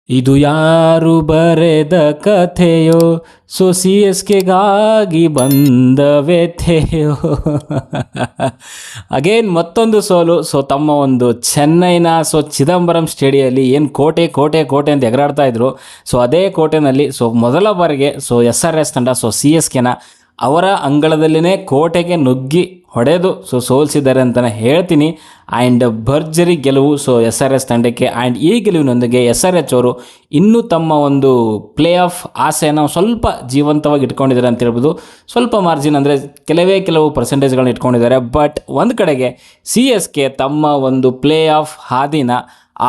ಇದು ಯಾರು ಬರೆದ ಕಥೆಯೋ, ಸೊ ಸಿ ಎಸ್ ಕೆಗಾಗಿ ಬಂದ ವ್ಯಥೆಯೋ. ಅಗೇನ್ ಮತ್ತೊಂದು ಸೋಲು. ಸೊ ತಮ್ಮ ಒಂದು ಚೆನ್ನೈನ ಚಿದಂಬರಂ ಸ್ಟೇಡಿಯಲ್ಲಿ ಏನು ಕೋಟೆ ಕೋಟೆ ಕೋಟೆ ಅಂತ ಎಗರಾಡ್ತಾ ಇದ್ರು. ಸೊ ಅದೇ ಕೋಟೆನಲ್ಲಿ ಮೊದಲ ಬಾರಿಗೆ ಎಸ್ ಆರ್ ಎಸ್ ತಂಡ ಸಿ ಎಸ್ ಕೆನ ಅವರ ಅಂಗಳದಲ್ಲಿನೇ ಕೋಟೆಗೆ ನುಗ್ಗಿ ಹೊಡೆದು ಸೋಲಿಸಿದ್ದಾರೆ ಅಂತಲೇ ಹೇಳ್ತೀನಿ. ಆ್ಯಂಡ್ ಭರ್ಜರಿ ಗೆಲುವು ಎಸ್ ಆರ್ ಎಸ್ ತಂಡಕ್ಕೆ. ಆ್ಯಂಡ್ ಈ ಗೆಲುವಿನೊಂದಿಗೆ ಎಸ್ ಆರ್ ಎಚ್ ಅವರು ಇನ್ನೂ ತಮ್ಮ ಒಂದು ಪ್ಲೇ ಆಫ್ ಆಸೆಯನ್ನು ಸ್ವಲ್ಪ ಜೀವಂತವಾಗಿ ಇಟ್ಕೊಂಡಿದ್ದಾರೆ ಅಂತ ಹೇಳ್ಬೋದು. ಸ್ವಲ್ಪ ಮಾರ್ಜಿನ್ ಅಂದರೆ ಕೆಲವು ಪರ್ಸೆಂಟೇಜ್ಗಳನ್ನ ಇಟ್ಕೊಂಡಿದ್ದಾರೆ. ಬಟ್ ಒಂದು ಕಡೆಗೆ ಸಿ ಎಸ್ ಕೆ ತಮ್ಮ ಒಂದು ಪ್ಲೇ ಆಫ್ ಹಾದಿನ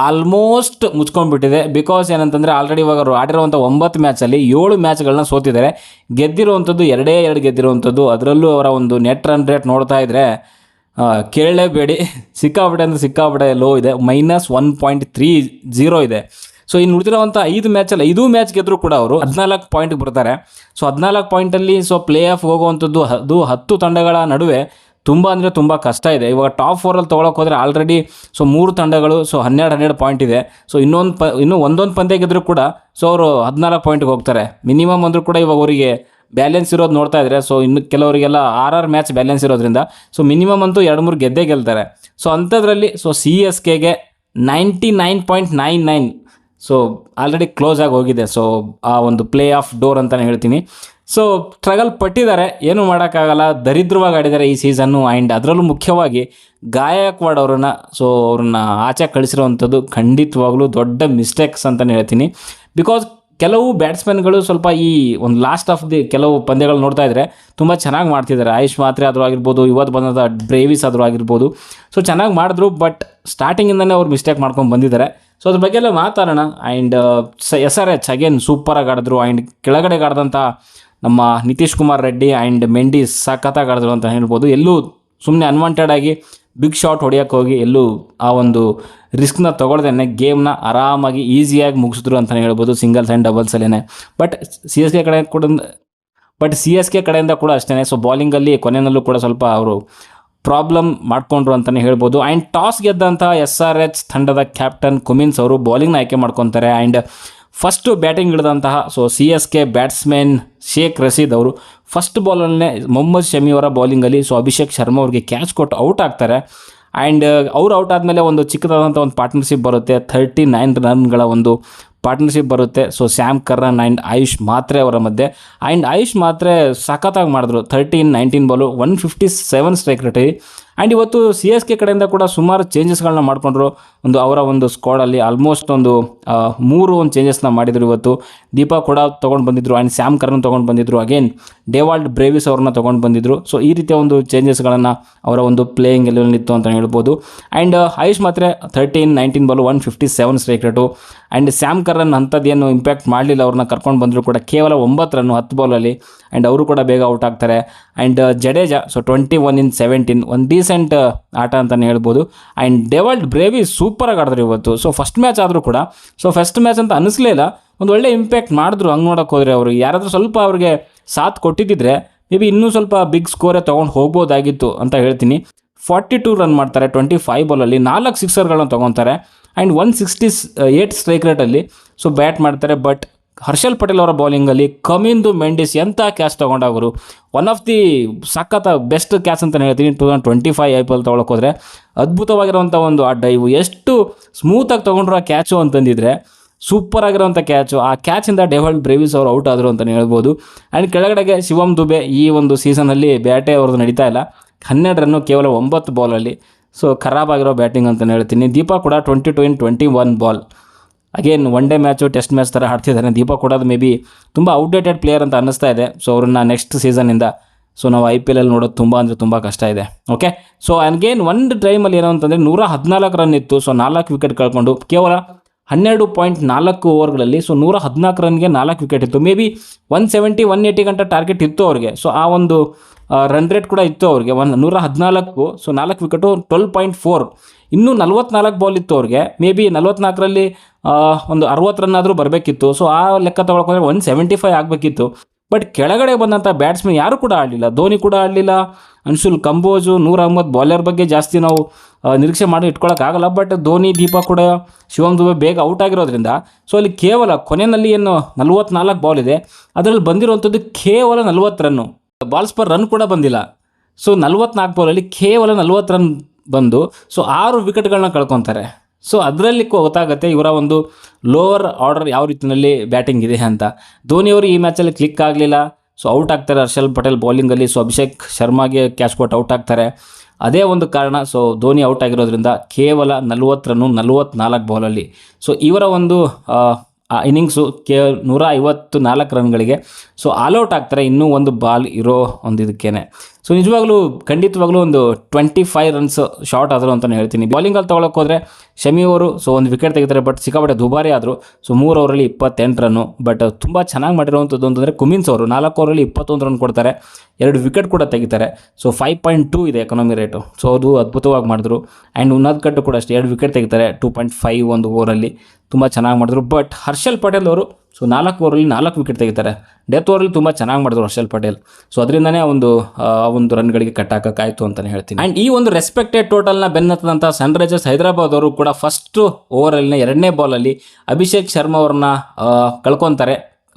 ಆಲ್ಮೋಸ್ಟ್ ಮುಚ್ಕೊಂಡ್ಬಿಟ್ಟಿದೆ. ಬಿಕಾಸ್ ಏನಂತಂದರೆ ಆಲ್ರೆಡಿ ಇವಾಗ ಅವರು ಆಡಿರುವಂಥ 9 ಮ್ಯಾಚಲ್ಲಿ 7 ಮ್ಯಾಚ್ಗಳನ್ನ ಸೋತಿದ್ದಾರೆ. ಗೆದ್ದಿರುವಂಥದ್ದು 2 ಗೆದ್ದಿರುವಂಥದ್ದು. ಅದರಲ್ಲೂ ಅವರ ಒಂದು ನೆಟ್ ರನ್ ರೇಟ್ ನೋಡ್ತಾ ಇದ್ದರೆ ಕೇಳಲೇಬೇಡಿ, ಸಿಕ್ಕಾಪಟ್ಟೆ ಲೋ ಇದೆ. -1.30 ಇದೆ. ಸೊ ಇನ್ನು ಉಳಿದಿರುವಂಥ 5 ಮ್ಯಾಚಲ್ಲಿ 5 ಮ್ಯಾಚ್ ಗೆದ್ದರೂ ಕೂಡ ಅವರು 14 ಪಾಯಿಂಟ್ಗೆ ಬರ್ತಾರೆ. 14 ಪಾಯಿಂಟಲ್ಲಿ ಪ್ಲೇ ಆಫ್ ಹೋಗುವಂಥದ್ದು ಅದು 10 ತಂಡಗಳ ನಡುವೆ ತುಂಬ ಕಷ್ಟ ಇದೆ. ಇವಾಗ ಟಾಪ್ 4ಅಲ್ಲಿ ತೊಗೊಳಕ್ಕೆ ಹೋದರೆ ಆಲ್ರೆಡಿ 3 ತಂಡಗಳು 12 ಪಾಯಿಂಟ್ ಇದೆ. ಇನ್ನೂ ಒಂದೊಂದು ಪಂದ್ಯ ಗೆದ್ದರೂ ಕೂಡ ಅವರು 14 ಪಾಯಿಂಟ್ಗೆ ಹೋಗ್ತಾರೆ ಮಿನಿಮಮ್ ಅಂದರೂ ಕೂಡ. ಇವಾಗ ಅವರಿಗೆ ಬ್ಯಾಲೆನ್ಸ್ ಇರೋದು ನೋಡ್ತಾ ಇದ್ದಾರೆ. ಇನ್ನು ಕೆಲವರಿಗೆಲ್ಲ 6 ಮ್ಯಾಚ್ ಬ್ಯಾಲೆನ್ಸ್ ಇರೋದ್ರಿಂದ ಮಿನಿಮಮ್ ಅಂತೂ 2-3 ಗೆದ್ದೇ ಗೆಲ್ತಾರೆ. ಅಂಥದ್ರಲ್ಲಿ ಸಿ ಎಸ್ ಕೆಗೆ 99.99 ಆಲ್ರೆಡಿ ಕ್ಲೋಸ್ ಆಗಿ ಹೋಗಿದೆ. ಆ ಒಂದು ಪ್ಲೇ ಆಫ್ ಡೋರ್ ಅಂತಲೇ ಹೇಳ್ತೀನಿ. ಸ್ಟ್ರಗಲ್ ಪಟ್ಟಿದ್ದಾರೆ, ಏನೂ ಮಾಡೋಕ್ಕಾಗಲ್ಲ. ದರಿದ್ರವಾಗಿ ಆಡಿದ್ದಾರೆ ಈ ಸೀಸನ್ನು. ಆ್ಯಂಡ್ ಅದರಲ್ಲೂ ಮುಖ್ಯವಾಗಿ ಗಾಯಕ್ವಾಡ್ ಅವ್ರನ್ನ ಆಚೆ ಕಳಿಸಿರುವಂಥದ್ದು ಖಂಡಿತವಾಗ್ಲೂ ದೊಡ್ಡ ಮಿಸ್ಟೇಕ್ಸ್ ಅಂತಲೇ ಹೇಳ್ತೀನಿ. ಬಿಕಾಸ್ ಕೆಲವು ಬ್ಯಾಟ್ಸ್ಮನ್ಗಳು ಸ್ವಲ್ಪ ಈ ಒಂದು ಲಾಸ್ಟ್ ಆಫ್ ದಿ ಕೆಲವು ಪಂದ್ಯಗಳು ನೋಡ್ತಾ ಇದ್ದರೆ ತುಂಬ ಚೆನ್ನಾಗಿ ಮಾಡ್ತಿದ್ದಾರೆ. ಆಯುಷ್ ಮಾತ್ರೆ ಆದರೂ ಆಗಿರ್ಬೋದು, ಇವತ್ತು ಬಂದಂಥ ಬ್ರೇವಿಸ್ ಆದರೂ ಆಗಿರ್ಬೋದು. ಚೆನ್ನಾಗಿ ಮಾಡಿದ್ರು. ಬಟ್ ಸ್ಟಾರ್ಟಿಂಗಿಂದನೇ ಅವ್ರು ಮಿಸ್ಟೇಕ್ ಮಾಡ್ಕೊಂಡು ಬಂದಿದ್ದಾರೆ. ಅದ್ರ ಬಗ್ಗೆ ಎಲ್ಲ ಮಾತಾಡೋಣ. And S R H again ಸೂಪರಾಗಿ ಆಡಿದ್ರು. ಆ್ಯಂಡ್ ಕೆಳಗಡೆ ಆಡಿದಂಥ ನಮ್ಮ ನಿತೀಶ್ ಕುಮಾರ್ ರೆಡ್ಡಿ ಆ್ಯಂಡ್ ಮೆಂಡಿಸ್ ಸಖತ್ತಾಗಿ ಆಡಿದ್ರು ಅಂತ ಹೇಳ್ಬೋದು. ಎಲ್ಲೂ ಸುಮ್ಮನೆ ಅನ್ವಾಂಟೆಡ್ ಆಗಿ ಬಿಗ್ ಶಾಟ್ ಹೊಡೆಯೋಕ್ಕೆ ಹೋಗಿ ಎಲ್ಲೂ ಆ ಒಂದು ರಿಸ್ಕ್ನ ತೊಗೊಳ್ದೇನೆ ಗೇಮ್ನ ಆರಾಮಾಗಿ ಈಸಿಯಾಗಿ ಮುಗಿಸಿದ್ರು ಅಂತಲೇ ಹೇಳ್ಬೋದು, ಸಿಂಗಲ್ಸ್ ಆ್ಯಂಡ್ ಡಬಲ್ಸಲ್ಲೇ. ಬಟ್ ಸಿ ಎಸ್ ಕೆ ಕಡೆಯಿಂದ ಕೂಡ ಅಷ್ಟೇ. ಬಾಲಿಂಗಲ್ಲಿ ಕೊನೆಯಲ್ಲೂ ಕೂಡ ಸ್ವಲ್ಪ ಅವರು ಪ್ರಾಬ್ಲಮ್ ಮಾಡಿಕೊಂಡ್ರು ಅಂತಲೇ ಹೇಳ್ಬೋದು. ಆ್ಯಂಡ್ ಟಾಸ್ ಗೆದ್ದಂಥ ಎಸ್ ಆರ್ ಎಚ್ ತಂಡದ ಕ್ಯಾಪ್ಟನ್ ಕುಮಿನ್ಸ್ ಅವರು ಬಾಲಿಂಗ್ನ ಆಯ್ಕೆ ಮಾಡ್ಕೊತಾರೆ. ಆ್ಯಂಡ್ ಫಸ್ಟು ಬ್ಯಾಟಿಂಗ್ ಇಳಿದಂತಹ C S K batsman Shaikh Rasheed ಅವರು ಫಸ್ಟ್ ಬಾಲಲ್ಲೇ ಮೊಹಮ್ಮದ್ ಶಮಿ ಅವರ ಬೌಲಿಂಗಲ್ಲಿ ಅಭಿಷೇಕ್ ಶರ್ಮಾ ಅವ್ರಿಗೆ ಕ್ಯಾಚ್ ಕೊಟ್ಟು ಔಟ್ ಆಗ್ತಾರೆ. ಆ್ಯಂಡ್ ಅವ್ರು ಔಟ್ ಆದಮೇಲೆ ಒಂದು ಚಿಕ್ಕದಾದಂಥ ಒಂದು ಪಾರ್ಟ್ನರ್ಶಿಪ್ ಬರುತ್ತೆ. 39 ರನ್ಗಳ ಒಂದು ಪಾರ್ಟ್ನರ್ಶಿಪ್ ಬರುತ್ತೆ. ಸ್ಯಾಮ್ ಕರ್ರನ್ ಆ್ಯಂಡ್ ಆಯುಷ್ ಮಾತ್ರೆ ಅವರ ಮಧ್ಯೆ. ಆ್ಯಂಡ್ ಆಯುಷ್ ಮಾತ್ರೆ ಸಖತ್ತಾಗಿ ಮಾಡಿದ್ರು. 13-19 ಬಾಲು 157 ಸ್ಟ್ರೈಕ್ ರೇಟ್. ಆ್ಯಂಡ್ ಇವತ್ತು ಸಿ ಎಸ್ ಕೆ ಕಡೆಯಿಂದ ಕೂಡ ಸುಮಾರು ಚೇಂಜಸ್ಗಳನ್ನ ಮಾಡಿಕೊಂಡ್ರು. ಅವರ ಒಂದು ಸ್ಕ್ವಾಡಲ್ಲಿ ಆಲ್ಮೋಸ್ಟ್ ಒಂದು 3 ಚೇಂಜಸ್ನ ಮಾಡಿದರು ಇವತ್ತು. ದೀಪಾ ಕೂಡ ತೊಗೊಂಡು ಬಂದಿದ್ದರು. ಆ್ಯಂಡ್ ಸ್ಯಾಮ್ ಕರ್ರನ್ ತೊಗೊಂಡು ಬಂದಿದ್ದರು. ಅಗೇನ್ ಡೇವಾಲ್ಡ್ ಬ್ರೇವಿಸ್ ಅವ್ರನ್ನ ತೊಗೊಂಡು ಬಂದಿದ್ದರು. ಈ ರೀತಿಯ ಒಂದು ಚೇಂಜಸ್ಗಳನ್ನು ಅವರ ಒಂದು ಪ್ಲೇಯಿಂಗ್ ಎಲೆವನ್ನಿತ್ತು ಅಂತ ಹೇಳ್ಬೋದು. And Ayush Mhatre 13-19 ball 157 strike rate. And Sam Curran ಅಂಥದ್ದೇನು ಇಂಪ್ಯಾಕ್ಟ್ ಮಾಡಲಿಲ್ಲ. ಅವ್ರನ್ನ ಕರ್ಕೊಂಡು ಬಂದರೂ ಕೂಡ ಕೇವಲ 9 ರನ್ನು 10 ಬಾಲಲ್ಲಿ. ಆ್ಯಂಡ್ ಅವರು ಕೂಡ ಬೇಗ ಔಟ್ ಆಗ್ತಾರೆ. ಆ್ಯಂಡ್ ಜಡೇಜಾ 21 in 17 ಒಂದು ಡೀಸೆಂಟ್ ಆಟ ಅಂತಲೇ ಹೇಳ್ಬೋದು. ಆ್ಯಂಡ್ ಡೇವಾಲ್ಡ್ ಬ್ರೇವಿಸ್ ಸೂಪರಾಗಿ ಆಡಿದ್ರು ಇವತ್ತು. ಫಸ್ಟ್ ಮ್ಯಾಚ್ ಆದರೂ ಕೂಡ ಫಸ್ಟ್ ಮ್ಯಾಚ್ ಅಂತ ಅನ್ನಿಸ್ಲೇ ಇಲ್ಲ. ಒಂದು ಒಳ್ಳೆ ಇಂಪ್ಯಾಕ್ಟ್ ಮಾಡಿದ್ರು. ಹಂಗೆ ನೋಡೋಕೆ ಹೋದರೆ ಅವರು ಯಾರಾದರೂ ಸ್ವಲ್ಪ ಅವ್ರಿಗೆ ಸಾಥ್ ಕೊಟ್ಟಿದ್ದಿದ್ರೆ ಮೇ ಬಿ ಇನ್ನೂ ಸ್ವಲ್ಪ ಬಿಗ್ ಸ್ಕೋರೇ ತೊಗೊಂಡು ಹೋಗ್ಬೋದಾಗಿತ್ತು ಅಂತ ಹೇಳ್ತೀನಿ. 42 ರನ್ ಮಾಡ್ತಾರೆ 25 ಬಾಲಲ್ಲಿ, 4 ಸಿಕ್ಸರ್ಗಳನ್ನ ತೊಗೊತಾರೆ. ಆ್ಯಂಡ್ 168 ಸ್ಟ್ರೈಕ್ ರೇಟಲ್ಲಿ ಬ್ಯಾಟ್ ಮಾಡ್ತಾರೆ. ಬಟ್ ಹರ್ಷಲ್ ಪಟೇಲ್ ಅವರ ಬೌಲಿಂಗಲ್ಲಿ ಕಮಿಂದು ಮೆಂಡಿಸ್ ಎಂಥ ಕ್ಯಾಚ್ ತೊಗೊಂಡವರು. ಒನ್ ಆಫ್ ದಿ ಸಖತ್ ಬೆಸ್ಟ್ ಕ್ಯಾಚ್ ಅಂತಲೇ ಹೇಳ್ತೀನಿ. 2025 IPL ತೊಗೊಳಕ್ಕೆ ಹೋದರೆ ಅದ್ಭುತವಾಗಿರುವಂಥ ಒಂದು ಆ ಡೈವು ಎಷ್ಟು ಸ್ಮೂತಾಗಿ ತೊಗೊಂಡ್ರು ಆ ಕ್ಯಾಚು ಅಂತಂದಿದ್ರೆ ಸೂಪರ್ ಆಗಿರೋಂಥ ಕ್ಯಾಚು. ಆ ಕ್ಯಾಚಿಂದ ಡೇವಾಲ್ಡ್ ಬ್ರೇವಿಸ್ ಅವರು ಔಟ್ ಆದರು ಅಂತಲೇ ಹೇಳ್ಬೋದು. ಆ್ಯಂಡ್ ಕೆಳಗಡೆಗೆ ಶಿವಮ್ ದುಬೆ ಈ ಒಂದು ಸೀಸನಲ್ಲಿ ಬ್ಯಾಟೇ ಅವ್ರದ್ದು ನಡೀತಾ ಇಲ್ಲ. 12 ರನ್ನು ಕೇವಲ 9 ಬಾಲಲ್ಲಿ. ಖರಾಬಾಗಿರೋ ಬ್ಯಾಟಿಂಗ್ ಅಂತಲೇ ಹೇಳ್ತೀನಿ. ದೀಪಾ ಕೂಡ 22 in 21 ball. Again one day match test match ಥರ ಆಡ್ತಿದ್ದಾರೆ. ದೀಪಾ ಕೂಡ ಅದು ಮೇ ಬಿ ತುಂಬ ಔಟ್ಡೇಟೆಡ್ ಪ್ಲೇಯರ್ ಅಂತ ಅನ್ನಿಸ್ತಾ ಇದೆ. ಅವ್ರನ್ನ ನೆಕ್ಸ್ಟ್ ಸೀಸನಿಂದ ನಾವು IPL ನೋಡೋದು ತುಂಬ ಕಷ್ಟ ಇದೆ. ಓಕೆ, ಅಗೇನ್ ಒಂದು ಟೈಮಲ್ಲಿ ಏನೋ ಅಂತಂದರೆ 114 ರನ್ ಇತ್ತು. 4 ವಿಕೆಟ್ ಕಳ್ಕೊಂಡು ಕೇವಲ 12.4 ಓವರ್ಗಳಲ್ಲಿ 114 ರನ್ಗೆ 4 ವಿಕೆಟ್ ಇತ್ತು. ಮೇ ಬಿ 170-180 ಗಂಟ ಟಾರ್ಗೆಟ್ ಇತ್ತು ಅವ್ರಿಗೆ. ಆ ಒಂದು ರನ್ ರೇಟ್ ಕೂಡ ಇತ್ತು ಅವ್ರಿಗೆ. 114 4 ವಿಕೆಟು 12.4. ಇನ್ನೂ 44 ಬಾಲ್ ಇತ್ತು ಅವ್ರಿಗೆ. ಮೇ ಬಿ 44ರಲ್ಲಿ ಒಂದು 60 ರನ್ ಆದರೂ ಬರಬೇಕಿತ್ತು. ಆ ಲೆಕ್ಕ ತೊಗೊಳ್ಕೊಂಡ್ರೆ 175 ಆಗಬೇಕಿತ್ತು. ಬಟ್ ಕೆಳಗಡೆ ಬಂದಂಥ ಬ್ಯಾಟ್ಸ್ಮನ್ ಯಾರು ಕೂಡ ಆಡಲಿಲ್ಲ. ಧೋನಿ ಕೂಡ ಆಡಲಿಲ್ಲ, ಅನ್ಶುಲ್ ಕಂಬೋಜು, ನೂರ್ ಅಹ್ಮದ್ ಬಾಲರ್ ಬಗ್ಗೆ ಜಾಸ್ತಿ ನಾವು ನಿರೀಕ್ಷೆ ಮಾಡಿ ಇಟ್ಕೊಳ್ಳೋಕ್ಕಾಗಲ್ಲ. ಬಟ್ ಧೋನಿ, ದೀಪಕ್ ಕೂಡ, ಶಿವಮ್ ದುಬೆ ಬೇಗ ಔಟ್ ಆಗಿರೋದ್ರಿಂದ ಸೊ ಅಲ್ಲಿ ಕೇವಲ ಕೊನೆಯಲ್ಲಿ ಏನು 44 ಬಾಲ್ ಇದೆ, ಅದರಲ್ಲಿ ಬಂದಿರುವಂಥದ್ದು ಕೇವಲ 40 ರನ್ನು. ಬಾಲ್ಸ್ ಪರ್ ರನ್ ಕೂಡ ಬಂದಿಲ್ಲ. ಸೊ 44 ಬಾಲಲ್ಲಿ ಕೇವಲ 40 ರನ್ ಬಂದು ಸೊ 6 ವಿಕೆಟ್ಗಳನ್ನ ಕಳ್ಕೊತಾರೆ. ಸೊ ಅದರಲ್ಲಿ ಗೊತ್ತಾಗುತ್ತೆ ಇವರ ಒಂದು ಲೋವರ್ ಆರ್ಡರ್ ಯಾವ ರೀತಿಯಲ್ಲಿ ಬ್ಯಾಟಿಂಗ್ ಇದೆ ಅಂತ. ಧೋನಿಯವರು ಈ ಮ್ಯಾಚಲ್ಲಿ ಕ್ಲಿಕ್ ಆಗಲಿಲ್ಲ, ಸೊ ಔಟ್ ಆಗ್ತಾರೆ ಹರ್ಷಲ್ ಪಟೇಲ್ ಬೌಲಿಂಗಲ್ಲಿ. ಸೊ ಅಭಿಷೇಕ್ ಶರ್ಮಾಗೆ ಕ್ಯಾಚ್ ಕೊಟ್ಟು ಔಟ್ ಆಗ್ತಾರೆ. ಅದೇ ಒಂದು ಕಾರಣ. ಸೊ ಧೋನಿ ಔಟ್ ಆಗಿರೋದ್ರಿಂದ ಕೇವಲ 40 ರನ್ನು 44 ಬಾಲಲ್ಲಿ. ಸೊ ಇವರ ಒಂದು ಇನ್ನಿಂಗ್ಸು 154 ರನ್ಗಳಿಗೆ ಸೊ ಆಲ್ಔಟ್ ಆಗ್ತಾರೆ, ಇನ್ನೂ ಒಂದು ಬಾಲ್ ಇರೋ ಒಂದು ಇದಕ್ಕೇನೆ. ಸೊ ನಿಜವಾಗ್ಲೂ ಖಂಡಿತವಾಗ್ಲೂ ಒಂದು 25 ರನ್ಸ್ ಶಾರ್ಟ್ ಆದರು ಅಂತಲೇ ಹೇಳ್ತೀನಿ. ಬಾಲಿಂಗಲ್ಲಿ ತೊಗೊಳಕ್ಕೆ ಹೋದರೆ ಶಮಿ ಅವರು ಸೊ ಒಂದು ವಿಕೆಟ್ ತೆಗಿತಾರೆ, ಬಟ್ ಸಿಕ್ಕಾಪಟ್ಟೆ ದುಬಾರಿ ಆದರು. So 3 ಓವರಲ್ಲಿ 28 run. ಬಟ್ ತುಂಬ ಚೆನ್ನಾಗಿ ಮಾಡಿರುವಂಥದ್ದು ಅಂತಂದರೆ ಕುಮಿನ್ಸ್ ಅವರು 4 ಓವರಲ್ಲಿ 21 ರನ್ ಕೊಡ್ತಾರೆ, 2 ವಿಕೆಟ್ ಕೂಡ ತೆಗಿತಾರೆ. ಸೊ 5.2 ಇದೆ ಎಕಾನಮಿ ರೇಟು. ಸೊ ಅದು ಅದ್ಭುತವಾಗಿ ಮಾಡಿದ್ರು. ಆ್ಯಂಡ್ ಉನ್ನದ್ಕಟ್ಟು ಕೂಡ ಅಷ್ಟೇ 2 ವಿಕೆಟ್ ತೆಗಿತಾರೆ, 2.5 ಒಂದು ಓವರಲ್ಲಿ ತುಂಬ ಚೆನ್ನಾಗಿ ಮಾಡಿದ್ರು. ಬಟ್ ಹರ್ಷಲ್ ಪಟೇಲ್ ಅವರು ಸೊ 4 ಓವರಲ್ಲಿ 4 ವಿಕೆಟ್ ತೆಗಿತಾರೆ. ಡೆತ್ ಓವರಲ್ಲಿ ತುಂಬ ಚೆನ್ನಾಗಿ ಮಾಡಿದ್ರು ಹರ್ಷಲ್ ಪಟೇಲ್. ಸೊ ಅದರಿಂದನೇ ಒಂದು ರನ್ಗಳಿಗೆ ಕಟ್ಟಾಕಾಯಿತು ಅಂತಲೇ ಹೇಳ್ತೀನಿ. ಆ್ಯಂಡ್ ಈ ಒಂದು ರೆಸ್ಪೆಕ್ಟೆಡ್ ಟೋಟಲ್ನ ಬೆನ್ನತ್ತದಂಥ ಸನ್ರೈಸರ್ಸ್ ಹೈದರಾಬಾದ್ ಅವರು ಕೂಡ ಫಸ್ಟು ಓವರಲ್ಲಿನ 2ನೇ ಬಾಲಲ್ಲಿ ಅಭಿಷೇಕ್ ಶರ್ಮಾ ಅವ್ರನ್ನ ಕಳ್ಕೊತಾರೆ.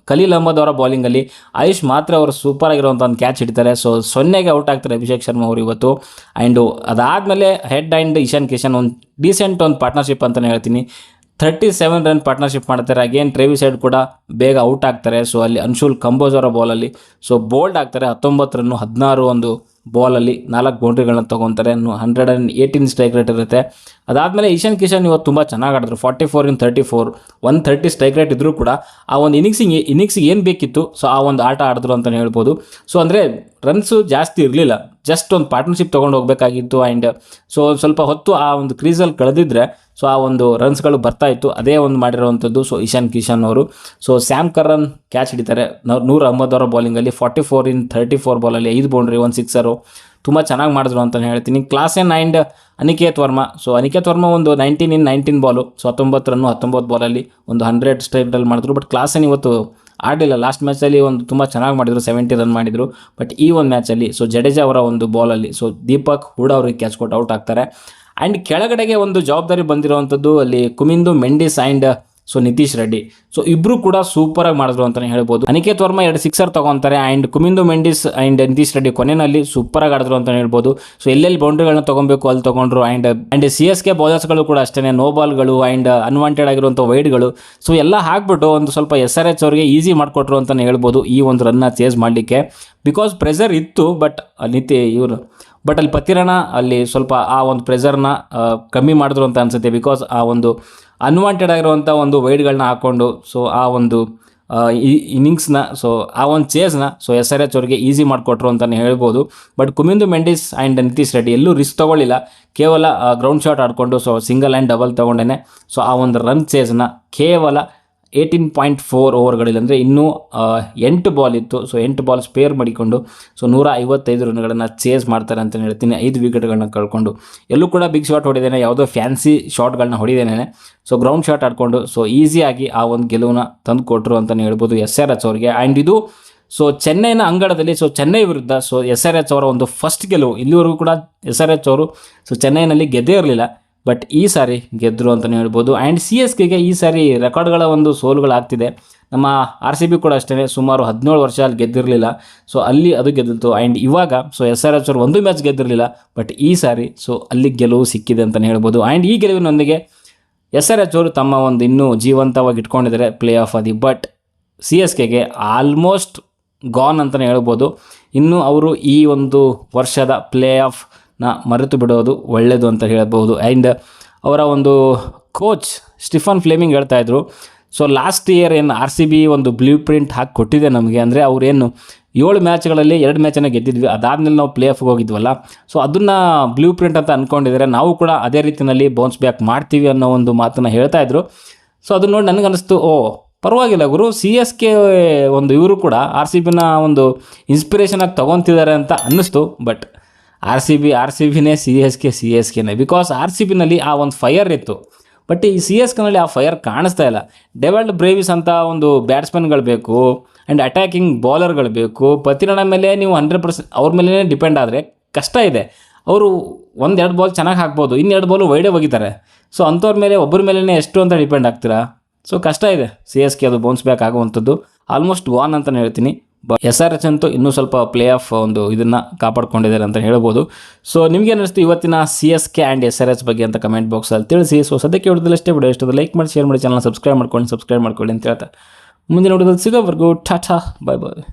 ಖಲೀಲ್ ಅಹ್ಮದ್ ಅವರ ಬೌಲಿಂಗಲ್ಲಿ ಆಯುಷ್ ಮಾತ್ರ ಅವರು ಸೂಪರ್ ಆಗಿರುವಂಥ ಒಂದು ಕ್ಯಾಚ್ ಹಿಡಿತಾರೆ. ಸೊ 0ಗೆ ಔಟ್ ಆಗ್ತಾರೆ ಅಭಿಷೇಕ್ ಶರ್ಮಾ ಅವರು ಇವತ್ತು. ಆ್ಯಂಡು ಅದಾದಮೇಲೆ ಹೆಡ್ ಆ್ಯಂಡ್ ಇಶಾನ್ ಕಿಶನ್ ಒಂದು ಡೀಸೆಂಟ್ ಒಂದು ಪಾರ್ಟ್ನರ್ಶಿಪ್ ಅಂತಲೇ ಹೇಳ್ತೀನಿ. 37 ರನ್ ಪಾರ್ಟ್ನರ್ಶಿಪ್ ಮಾಡ್ತಾರೆ. ಅಗೇನ್ ಟ್ರೇವಿಸ್ ಹೆಡ್ ಕೂಡ ಬೇಗ ಔಟ್ ಆಗ್ತಾರೆ. ಸೊ ಅಲ್ಲಿ ಅನ್ಶುಲ್ ಕಂಬೋಜ್ ಅವರ ಬಾಲಲ್ಲಿ ಸೊ ಬೋಲ್ಡ್ ಆಗ್ತಾರೆ. 19 ರನ್ನು 16 ಒಂದು ಬಾಲಲ್ಲಿ 4 ಬೌಂಡ್ರಿಗಳನ್ನ ತೊಗೊತಾರೆ. 118 ಸ್ಟ್ರೈಕ್ ರೇಟ್ ಇರುತ್ತೆ. ಅದಾದಮೇಲೆ ಇಶಾನ್ ಕಿಶನ್ ಇವತ್ತು ತುಂಬ ಚೆನ್ನಾಗಿ ಆಡಿದ್ರು. 44 in 34, 130 ಸ್ಟ್ರೈಕ್ ರೇಟ್ ಇದ್ದರೂ ಕೂಡ ಆ ಒಂದು ಇನ್ನಿಂಗ್ಸಿಗೆ ಏನು ಬೇಕಿತ್ತು ಸೊ ಆ ಒಂದು ಆಟ ಆಡಿದ್ರು ಅಂತಲೇ ಹೇಳ್ಬೋದು. ಸೊ ಅಂದರೆ ರನ್ಸು ಜಾಸ್ತಿ ಇರಲಿಲ್ಲ, ಜಸ್ಟ್ ಒಂದು ಪಾರ್ಟ್ನರ್ಶಿಪ್ ತೊಗೊಂಡು ಹೋಗಬೇಕಾಗಿತ್ತು. ಆ್ಯಂಡ್ ಸೊ ಸ್ವಲ್ಪ ಹೊತ್ತು ಆ ಒಂದು ಕ್ರೀಸಲ್ಲಿ ಕಳೆದಿದ್ರೆ ಸೊ ಆ ಒಂದು ರನ್ಸ್ಗಳು ಬರ್ತಾಯಿತ್ತು. ಅದೇ ಒಂದು ಮಾಡಿರೋವಂಥದ್ದು ಸೊ ಇಶಾನ್ ಕಿಶನ್ ಅವರು. ಸೊ ಸ್ಯಾಮ್ ಕರ್ರನ್ ಕ್ಯಾಚ್ ಹಿಡಿತಾರೆ ನೂರ್ ಅಹ್ಮದ್ ಅವರ ಬೌಲಿಂಗಲ್ಲಿ. 44 in 34 ಬಾಲಲ್ಲಿ 5 ಬೌಂಡ್ರಿ, 1 ಸಿಕ್ಸರು. ತುಂಬ ಚೆನ್ನಾಗಿ ಮಾಡಿದ್ರು ಅಂತಲೇ ಹೇಳ್ತೀನಿ. Klaasen and Aniket Verma. So Aniket Verma ಒಂದು 19 in 19 ಬಾಲು. ಸೊ 19 ರನ್ನು 19 ಬಾಲಲ್ಲಿ ಒಂದು 100 ಸ್ಟ್ರೈಕ್ರಲ್ಲಿ ಮಾಡಿದ್ರು. ಬಟ್ ಕ್ಲಾಸೆನ್ ಇವತ್ತು ಆಡಲಿಲ್ಲ. ಲಾಸ್ಟ್ ಮ್ಯಾಚಲ್ಲಿ ಒಂದು ತುಂಬ ಚೆನ್ನಾಗಿ ಮಾಡಿದರು, 70 ರನ್ ಮಾಡಿದರು. ಬಟ್ ಈ ಒಂದು ಮ್ಯಾಚಲ್ಲಿ ಸೊ ಜಡೇಜಾ ಅವರ ಒಂದು ಬಾಲಲ್ಲಿ ಸೊ ದೀಪಕ್ ಹೂಡಾ ಅವರಿಗೆ ಕ್ಯಾಚ್ ಕೊಟ್ಟು ಔಟ್ ಆಗ್ತಾರೆ. ಆ್ಯಂಡ್ ಕೆಳಗಡೆಗೆ ಒಂದು ಜವಾಬ್ದಾರಿ ಬಂದಿರುವಂಥದ್ದು ಅಲ್ಲಿ Kamindu Mendis and so Nitish Reddy. So ಇಬ್ಬರು ಕೂಡ ಸೂಪರಾಗಿ ಮಾಡಿದ್ರು ಅಂತಲೇ ಹೇಳ್ಬೋದು. ಅನಿಕೇತ್ ವರ್ಮಾ 2 ಸಿಕ್ಸರ್ ತೊಗೊತಾರೆ. ಆ್ಯಂಡ್ ಕುಮಿಂದು ಮೆಂಡಿಸ್ ಆ್ಯಂಡ್ ನಿತೀಶ್ ರೆಡ್ಡಿ ಕೊನೆಯಲ್ಲಿ ಸೂಪರಾಗಿ ಆಡಿದ್ರು ಅಂತಲೇ ಹೇಳ್ಬೋದು. ಸೊ ಎಲ್ಲೆಲ್ಲಿ ಬೌಂಡ್ರಿಗಳನ್ನ ತೊಗೊಬೇಕು ಅಲ್ಲಿ ತೊಗೊಂಡ್ರು. ಆ್ಯಂಡ್ CSK ಬೌಲರ್ಸ್ಗಳು ಕೂಡ ಅಷ್ಟೇ ನೋ ಬಾಲ್ಗಳು ಆ್ಯಂಡ್ ಅನ್ವಾಂಟೆಡ್ ಆಗಿರುವಂಥ ವೈಡ್ಗಳು ಸೊ ಎಲ್ಲ ಹಾಕ್ಬಿಟ್ಟು ಒಂದು ಸ್ವಲ್ಪ SRH ಅವರಿಗೆ ಈಸಿ ಮಾಡಿಕೊಟ್ರು ಅಂತಲೇ ಹೇಳ್ಬೋದು ಈ ಒಂದು ರನ್ನ ಚೇಸ್ ಮಾಡಲಿಕ್ಕೆ. ಬಿಕಾಸ್ ಪ್ರೆಷರ್ ಇತ್ತು, ಬಟ್ ಅಲ್ಲಿ ಪತಿರಣ ಅಲ್ಲಿ ಸ್ವಲ್ಪ ಆ ಒಂದು ಪ್ರೆಷರ್ನ ಕಮ್ಮಿ ಮಾಡಿದ್ರು ಅಂತ ಅನಿಸುತ್ತೆ. ಬಿಕಾಸ್ ಆ ಒಂದು ಅನ್ವಾಂಟೆಡ್ ಆಗಿರುವಂಥ ಒಂದು ವೈಡ್ಗಳನ್ನ ಹಾಕ್ಕೊಂಡು ಸೊ ಆ ಒಂದು ಇನ್ನಿಂಗ್ಸ್ನ ಸೊ ಆ ಒಂದು ಚೇಸ್ನ ಸೊ SRH ಅವರಿಗೆ ಈಸಿ ಮಾಡಿಕೊಟ್ರು ಅಂತಲೇ ಹೇಳ್ಬೋದು. ಬಟ್ ಕುಮಿಂದು ಮೆಂಡಿಸ್ ಆ್ಯಂಡ್ ನಿತೀಶ್ ರೆಡ್ಡಿ ಎಲ್ಲೂ ರಿಸ್ಕ್ ತೊಗೊಳ್ಳಿಲ್ಲ. ಕೇವಲ ಗ್ರೌಂಡ್ ಶಾಟ್ ಆಡಿಕೊಂಡು ಸೊ ಸಿಂಗಲ್ ಆ್ಯಂಡ್ ಡಬಲ್ ತೊಗೊಂಡೇ ಸೊ ಆ ಒಂದು ರನ್ ಚೇಸ್ನ ಕೇವಲ 18.4 ಓವರ್ಗಳಲ್ಲಿ, ಅಂದರೆ ಇನ್ನೂ 8 ಬಾಲ್ ಇತ್ತು. ಸೊ 8 ಬಾಲ್ ಸ್ಪೇರ್ ಮಾಡಿಕೊಂಡು ಸೊ 155 ರನ್ಗಳನ್ನು ಚೇಸ್ ಮಾಡ್ತಾರೆ ಅಂತಲೇ ಹೇಳ್ತೀನಿ. 5 ವಿಕೆಟ್ಗಳನ್ನ ಕಳ್ಕೊಂಡು ಎಲ್ಲೂ ಕೂಡ ಬಿಗ್ ಶಾಟ್ ಹೊಡಿದೇನೆ, ಯಾವುದೋ ಫ್ಯಾನ್ಸಿ ಶಾಟ್ಗಳನ್ನ ಹೊಡಿದೇನೆ ಸೊ ಗ್ರೌಂಡ್ ಶಾಟ್ ಆಡಿಕೊಂಡು ಸೊ ಈಸಿಯಾಗಿ ಆ ಒಂದು ಗೆಲುವನ್ನ ತಂದು ಕೊಟ್ಟರು ಅಂತಲೇ ಹೇಳ್ಬೋದು SRH ಅವರಿಗೆ. ಆ್ಯಂಡ್ ಇದು ಸೊ ಚೆನ್ನೈನ ಅಂಗಡದಲ್ಲಿ ಸೊ ಚೆನ್ನೈ ವಿರುದ್ಧ ಸೊ SRH ಅವರ ಒಂದು ಫಸ್ಟ್ ಗೆಲುವು. ಇಲ್ಲಿವರೆಗೂ ಕೂಡ SRH ಅವರು ಸೊ ಚೆನ್ನೈನಲ್ಲಿ ಗೆದ್ದೇ ಇರಲಿಲ್ಲ, ಬಟ್ ಈ ಸಾರಿ ಗೆದ್ದರು ಅಂತಲೇ ಹೇಳ್ಬೋದು. ಆ್ಯಂಡ್ CSKಗೆ ಈ ಸಾರಿ ರೆಕಾರ್ಡ್ಗಳ ಒಂದು ಸೋಲುಗಳಾಗ್ತಿದೆ. ನಮ್ಮ RCB ಕೂಡ ಅಷ್ಟೇ ಸುಮಾರು 17 ವರ್ಷ ಅಲ್ಲಿ ಗೆದ್ದಿರಲಿಲ್ಲ. ಸೊ ಅಲ್ಲಿ ಅದು ಗೆದ್ದಿತ್ತು. ಆ್ಯಂಡ್ ಇವಾಗ ಸೊ SRH ಅವರು ಒಂದು ಮ್ಯಾಚ್ ಗೆದ್ದಿರಲಿಲ್ಲ, ಬಟ್ ಈ ಸಾರಿ ಸೊ ಅಲ್ಲಿ ಗೆಲುವು ಸಿಕ್ಕಿದೆ ಅಂತಲೇ ಹೇಳ್ಬೋದು. ಆ್ಯಂಡ್ ಈ ಗೆಲುವಿನೊಂದಿಗೆ SRH ಅವರು ತಮ್ಮ ಒಂದು ಇನ್ನೂ ಜೀವಂತವಾಗಿ ಇಟ್ಕೊಂಡಿದ್ದಾರೆ play of Adi. But CSKಗೆ almost gone ಅಂತಲೇ ಹೇಳ್ಬೋದು. ಇನ್ನು ಅವರು ಈ ಒಂದು ವರ್ಷದ ಪ್ಲೇ ಆಫ್ನ ಮರೆತು ಬಿಡೋದು ಒಳ್ಳೆಯದು ಅಂತ ಹೇಳ್ಬೋದು. ಆ್ಯಂಡ್ ಅವರ ಒಂದು ಕೋಚ್ ಸ್ಟಿಫನ್ ಫ್ಲೇಮಿಂಗ್ ಹೇಳ್ತಾಯಿದ್ರು ಸೊ ಲಾಸ್ಟ್ ಇಯರ್ ಏನು RCB ಒಂದು ಬ್ಲೂ ಪ್ರಿಂಟ್ ಹಾಕಿ ಕೊಟ್ಟಿದೆ ನಮಗೆ. ಅಂದರೆ ಅವರೇನು 7 ಮ್ಯಾಚ್ಗಳಲ್ಲಿ 2 ಮ್ಯಾಚನ್ನು ಗೆದ್ದಿದ್ವಿ, ಅದಾದಮೇಲೆ ನಾವು ಪ್ಲೇ ಆಫ್ಗೆ ಹೋಗಿದ್ವಲ್ಲ, ಸೊ ಅದನ್ನು ಬ್ಲೂ ಪ್ರಿಂಟ್ ಅಂತ ಅಂದ್ಕೊಂಡಿದ್ದಾರೆ. ನಾವು ಕೂಡ ಅದೇ ರೀತಿಯಲ್ಲಿ ಬೌನ್ಸ್ ಬ್ಯಾಕ್ ಮಾಡ್ತೀವಿ ಅನ್ನೋ ಒಂದು ಮಾತನ್ನು ಹೇಳ್ತಾಯಿದ್ರು. ಸೊ ಅದನ್ನ ನೋಡಿ ನನಗನ್ನಿಸ್ತು, ಪರವಾಗಿಲ್ಲ ಗುರು, CSK ಒಂದು ಇವರು ಕೂಡ RCBನ ಒಂದು ಇನ್ಸ್ಪಿರೇಷನಾಗಿ ತೊಗೊತಿದ್ದಾರೆ ಅಂತ ಅನ್ನಿಸ್ತು. ಬಟ್ RCBನೇ CSKನೇ. ಬಿಕಾಸ್ RCBನಲ್ಲಿ ಆ ಒಂದು ಫೈರ್ ಇತ್ತು. ಬಟ್ ಈ ಸಿ ಎಸ್ ಕೆನಲ್ಲಿ ಆ ಫೈರ್ ಕಾಣಿಸ್ತಾ ಇಲ್ಲ. ಡೆವಲ್ಡ್ ಬ್ರೇವಿಸ್ ಅಂತ ಒಂದು ಬ್ಯಾಟ್ಸ್ಮನ್ಗಳು ಬೇಕು ಆ್ಯಂಡ್ ಅಟ್ಯಾಕಿಂಗ್ ಬೌಲರ್ಗಳು ಬೇಕು. ಪತಿರಣ ಮೇಲೆ ನೀವು 100% ಅವ್ರ ಮೇಲೆ ಡಿಪೆಂಡ್ ಆದರೆ ಕಷ್ಟ ಇದೆ. ಅವರು 1-2 ಬಾಲ್ ಚೆನ್ನಾಗಿ ಹಾಕ್ಬೋದು, 2 ಬಾಲು ವೈಡೇ ಒಗಿತಾರೆ. ಸೊ ಅಂಥವ್ರ ಮೇಲೆ ಒಬ್ಬರ ಮೇಲೇ ಎಷ್ಟು ಅಂತ ಡಿಪೆಂಡ್ ಆಗ್ತೀರಾ? ಸೊ ಕಷ್ಟ ಇದೆ ಸಿ ಎಸ್ ಕೆ ಅದು ಬೌನ್ಸ್ ಬ್ಯಾಕ್ ಆಗುವಂಥದ್ದು. ಆಲ್ಮೋಸ್ಟ್ ವಾನ್ ಅಂತಲೇ ಹೇಳ್ತೀನಿ. SRH ಅಂತೂ ಇನ್ನೂ ಸ್ವಲ್ಪ ಪ್ಲೇ ಆಫ್ ಒಂದು ಇದನ್ನು ಕಾಪಾಡ್ಕೊಂಡಿದ್ದಾರೆ ಅಂತ ಹೇಳ್ಬೋದು. ಸೊ ನಿಮಗೆ ಅನ್ನಿಸ್ತು ಇವತ್ತಿನ CSK ಆ್ಯಂಡ್ SRH ಬಗ್ಗೆ ಅಂತ ಕಮೆಂಟ್ ಬಾಕ್ಸಲ್ಲಿ ತಿಳಿಸಿ. ಸೊ ಸದ್ಯಕ್ಕೆ ವಿಡಿಯೋದಲ್ಲಷ್ಟೇ. ವಿಡಿಯೋ ಇಷ್ಟದ ಲೈಕ್ ಮಾಡಿ, ಶೇರ್ ಮಾಡಿ, ಚಾನಲ್ ಸಬ್ಸ್ಕ್ರೈಬ್ ಮಾಡ್ಕೊಳ್ಳಿ ಅಂತ ಹೇಳ್ತಾ ಮುಂದಿನ ವಿಡಿಯೋದಲ್ಲಿ ಸಿಗೋವರೆಗೂ ಟಾಟಾ, ಬಾಯ್ ಬಾಯ್.